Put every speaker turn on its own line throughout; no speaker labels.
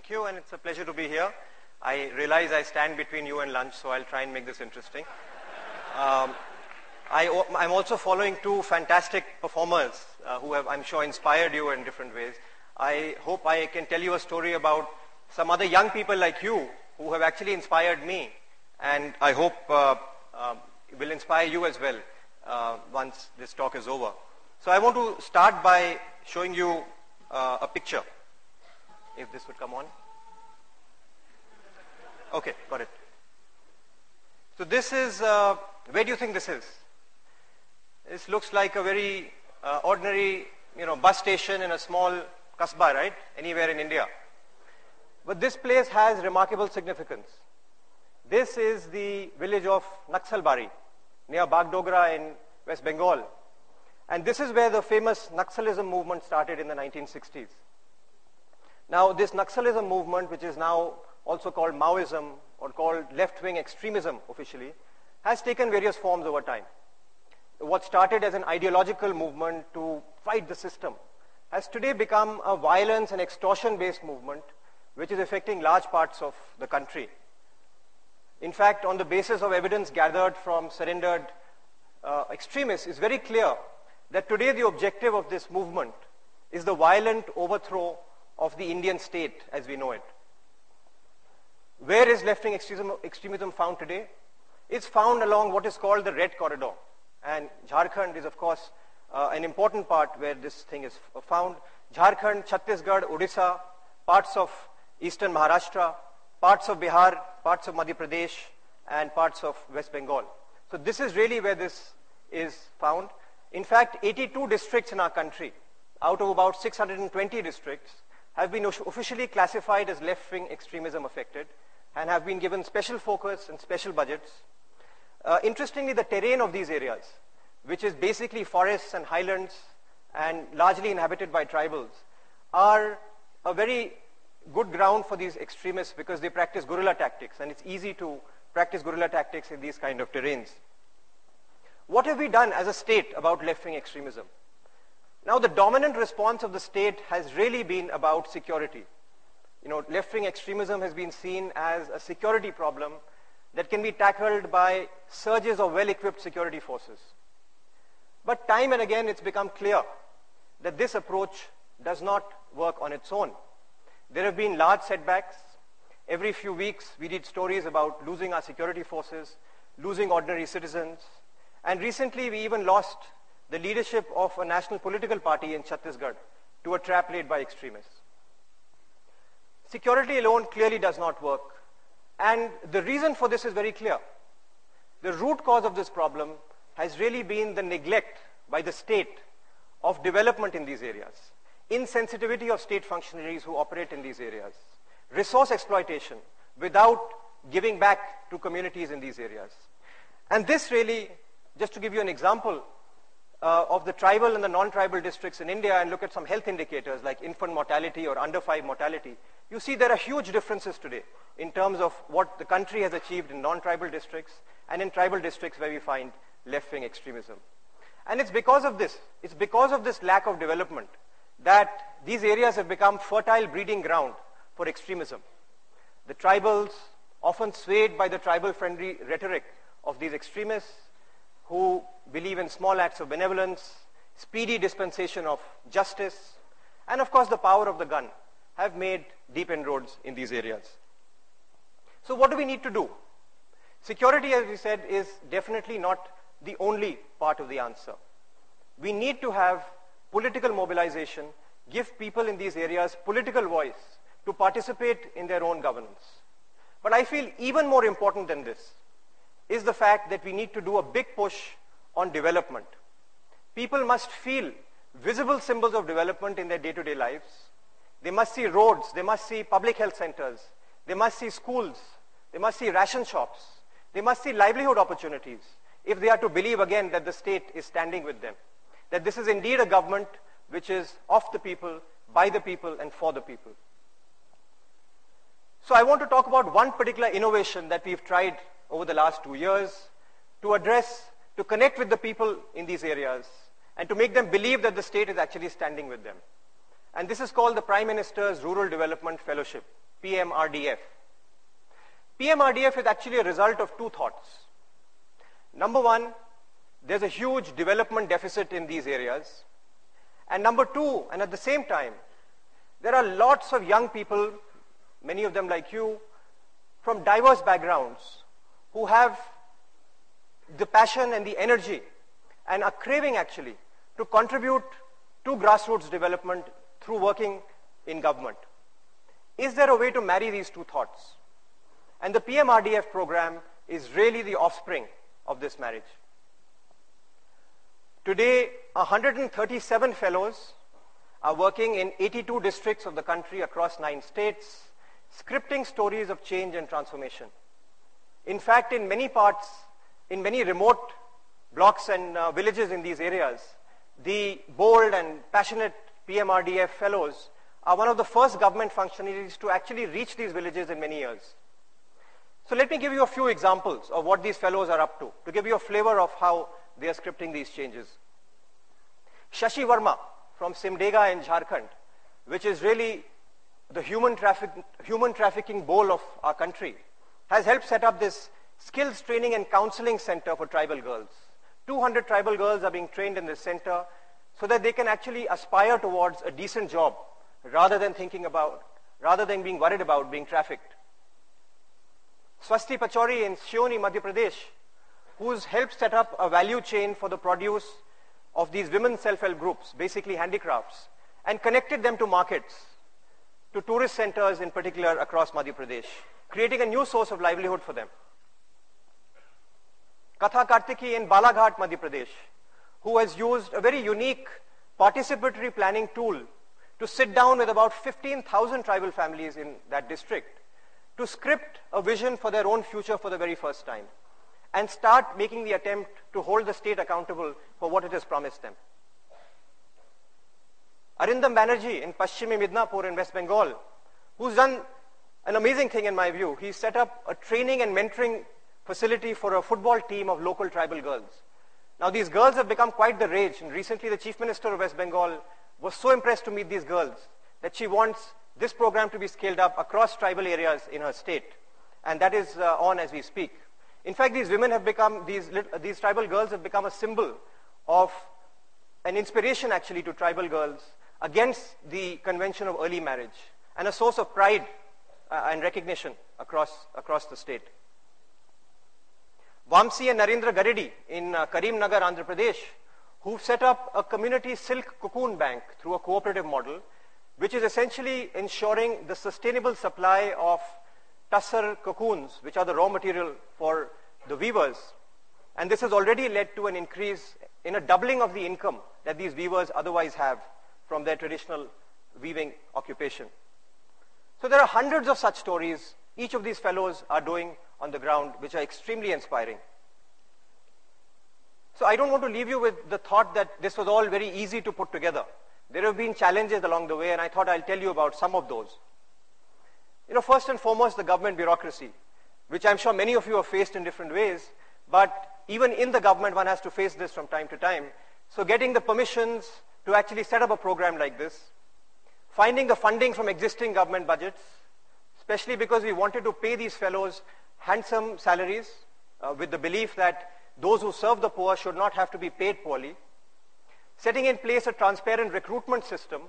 Thank you, and it's a pleasure to be here. I realize I stand between you and lunch, so I'll try and make this interesting. I'm also following two fantastic performers who have, I'm sure, inspired you in different ways. I hope I can tell you a story about some other young people like you who have actually inspired me, and I hope will inspire you as well once this talk is over. So I want to start by showing you a picture. If this would come on. Okay, got it. So this is, where do you think this is? This looks like a very ordinary, bus station in a small kasbah, right? Anywhere in India. But this place has remarkable significance. This is the village of Naxalite, near Bagdogra in West Bengal. And this is where the famous Naxalism movement started in the 1960s. Now, this Naxalism movement, which is now also called Maoism or called left-wing extremism officially, has taken various forms over time. What started as an ideological movement to fight the system has today become a violence and extortion-based movement which is affecting large parts of the country. In fact, on the basis of evidence gathered from surrendered extremists, it's very clear that today the objective of this movement is the violent overthrow of the Indian state as we know it. Where is left-wing extremism found today? It's found along what is called the Red Corridor. And Jharkhand is, of course, an important part where this thing is found. Jharkhand, Chhattisgarh, Odisha, parts of eastern Maharashtra, parts of Bihar, parts of Madhya Pradesh, and parts of West Bengal. So this is really where this is found. In fact, 82 districts in our country, out of about 620 districts, have been officially classified as left-wing extremism affected and have been given special focus and special budgets. Interestingly, the terrain of these areas, which is basically forests and highlands and largely inhabited by tribals, are a very good ground for these extremists because they practice guerrilla tactics, and it's easy to practice guerrilla tactics in these kind of terrains. What have we done as a state about left-wing extremism? Now, the dominant response of the state has really been about security. Left-wing extremism has been seen as a security problem that can be tackled by surges of well-equipped security forces. But time and again, it's become clear that this approach does not work on its own. There have been large setbacks. Every few weeks, we read stories about losing our security forces, losing ordinary citizens, and recently we even lost the leadership of a national political party in Chhattisgarh to a trap laid by extremists. Security alone clearly does not work, and the reason for this is very clear. The root cause of this problem has really been the neglect by the state of development in these areas, insensitivity of state functionaries who operate in these areas, resource exploitation without giving back to communities in these areas. And this really, just to give you an example, of the tribal and the non-tribal districts in India and look at some health indicators like infant mortality or under 5 mortality, you see there are huge differences today in terms of what the country has achieved in non-tribal districts and in tribal districts where we find left-wing extremism. And it's because of this lack of development that these areas have become fertile breeding ground for extremism. The tribals, often swayed by the tribal-friendly rhetoric of these extremists, who believe in small acts of benevolence, speedy dispensation of justice, and of course the power of the gun, have made deep inroads in these areas. So what do we need to do? Security, as we said, is definitely not the only part of the answer. We need to have political mobilization, give people in these areas political voice to participate in their own governance. But I feel even more important than this is the fact that we need to do a big push on development. People must feel visible symbols of development in their day-to-day lives. They must see roads, they must see public health centers, they must see schools, they must see ration shops, they must see livelihood opportunities if they are to believe again that the state is standing with them, that this is indeed a government which is of the people, by the people, and for the people. So I want to talk about one particular innovation that we've tried over the last 2 years to connect with the people in these areas and to make them believe that the state is actually standing with them. And this is called the Prime Minister's Rural Development Fellowship. PMRDF. PMRDF is actually a result of two thoughts. Number one, there's a huge development deficit in these areas. And number two, and at the same time, there are lots of young people, many of them like you, from diverse backgrounds who have the passion and the energy and are craving actually to contribute to grassroots development through working in government. Is there a way to marry these two thoughts? And the PMRDF program is really the offspring of this marriage. Today, 137 fellows are working in 82 districts of the country across 9 states, scripting stories of change and transformation. In fact, in many parts, in many remote blocks and villages in these areas, the bold and passionate PMRDF fellows are one of the first government functionaries to actually reach these villages in many years. So let me give you a few examples of what these fellows are up to give you a flavor of how they are scripting these changes. Shashi Verma from Simdega in Jharkhand, which is really the human trafficking bowl of our country, has helped set up this skills training and counseling center for tribal girls. 200 tribal girls are being trained in this center so that they can actually aspire towards a decent job rather than being worried about being trafficked. Swasti Pachori in Sioni, Madhya Pradesh, who's helped set up a value chain for the produce of these women self-help groups, basically handicrafts, and connected them to markets, to tourist centers in particular across Madhya Pradesh, creating a new source of livelihood for them. Katha Kartiki in Balaghat, Madhya Pradesh, who has used a very unique participatory planning tool to sit down with about 15,000 tribal families in that district to script a vision for their own future for the very first time and start making the attempt to hold the state accountable for what it has promised them. Arindam Banerjee in Paschimi Midnapur in West Bengal, who's done an amazing thing in my view. He set up a training and mentoring facility for a football team of local tribal girls. Now these girls have become quite the rage, and recently the Chief Minister of West Bengal was so impressed to meet these girls that she wants this program to be scaled up across tribal areas in her state. And that is on as we speak. In fact, these women have become, these tribal girls have become a symbol of an inspiration actually to tribal girls against the convention of early marriage and a source of pride and recognition across the state. Vamsi and Narendra Garidi in Karimnagar, Andhra Pradesh, who've set up a community silk cocoon bank through a cooperative model, which is essentially ensuring the sustainable supply of tussar cocoons, which are the raw material for the weavers. And this has already led to an increase in a doubling of the income that these weavers otherwise have from their traditional weaving occupation. So there are hundreds of such stories each of these fellows are doing on the ground, which are extremely inspiring. So I don't want to leave you with the thought that this was all very easy to put together. There have been challenges along the way, and I thought I'll tell you about some of those. First and foremost, the government bureaucracy, which I'm sure many of you have faced in different ways, but even in the government, one has to face this from time to time. So getting the permissions to actually set up a program like this, finding the funding from existing government budgets, especially because we wanted to pay these fellows handsome salaries with the belief that those who serve the poor should not have to be paid poorly. Setting in place a transparent recruitment system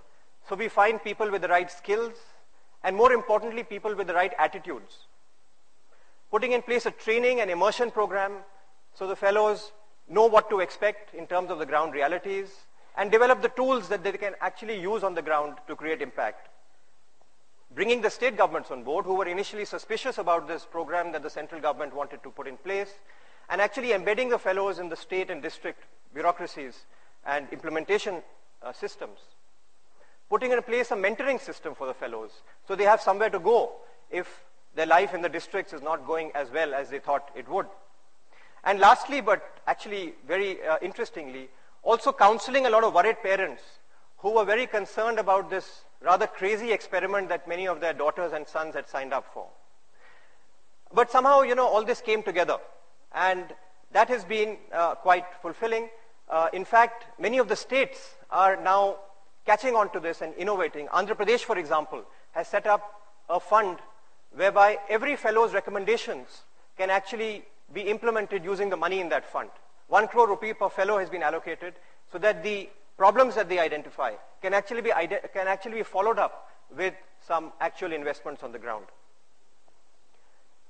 so we find people with the right skills and, more importantly, people with the right attitudes. Putting in place a training and immersion program so the fellows know what to expect in terms of the ground realities and develop the tools that they can actually use on the ground to create impact. Bringing the state governments on board, who were initially suspicious about this program that the central government wanted to put in place, and actually embedding the fellows in the state and district bureaucracies and implementation systems. Putting in place a mentoring system for the fellows so they have somewhere to go if their life in the districts is not going as well as they thought it would. And lastly, but actually very interestingly, also counseling a lot of worried parents who were very concerned about this rather crazy experiment that many of their daughters and sons had signed up for. But somehow, all this came together, and that has been quite fulfilling. In fact, many of the states are now catching on to this and innovating. Andhra Pradesh, for example, has set up a fund whereby every fellow's recommendations can actually be implemented using the money in that fund. 1 crore rupee per fellow has been allocated so that the problems that they identify can actually be followed up with some actual investments on the ground.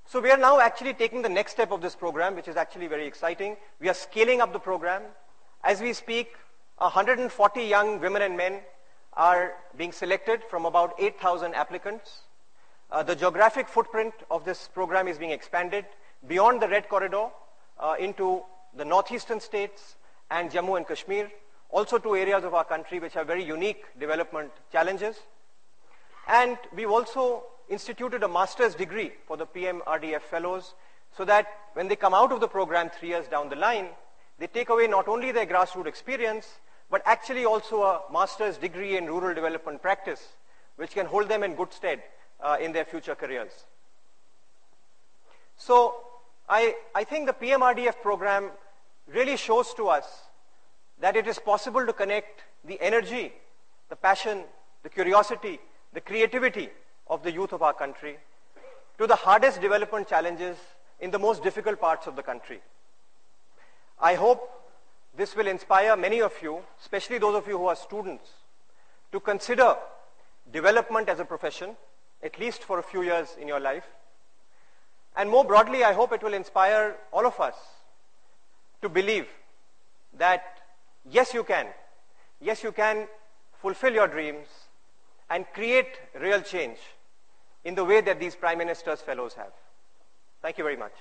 So we are now actually taking the next step of this program, which is actually very exciting. We are scaling up the program. As we speak, 140 young women and men are being selected from about 8,000 applicants. The geographic footprint of this program is being expanded beyond the Red Corridor into the northeastern states and Jammu and Kashmir, also to areas of our country which have very unique development challenges. And we've also instituted a master's degree for the PMRDF fellows so that when they come out of the program 3 years down the line, they take away not only their grassroots experience, but actually also a master's degree in rural development practice, which can hold them in good stead in their future careers. So I think the PMRDF program really shows to us that it is possible to connect the energy, the passion, the curiosity, the creativity of the youth of our country to the hardest development challenges in the most difficult parts of the country. I hope this will inspire many of you, especially those of you who are students, to consider development as a profession, at least for a few years in your life. And more broadly, I hope it will inspire all of us to believe that yes, you can fulfill your dreams and create real change in the way that these Prime Minister's fellows have. Thank you very much.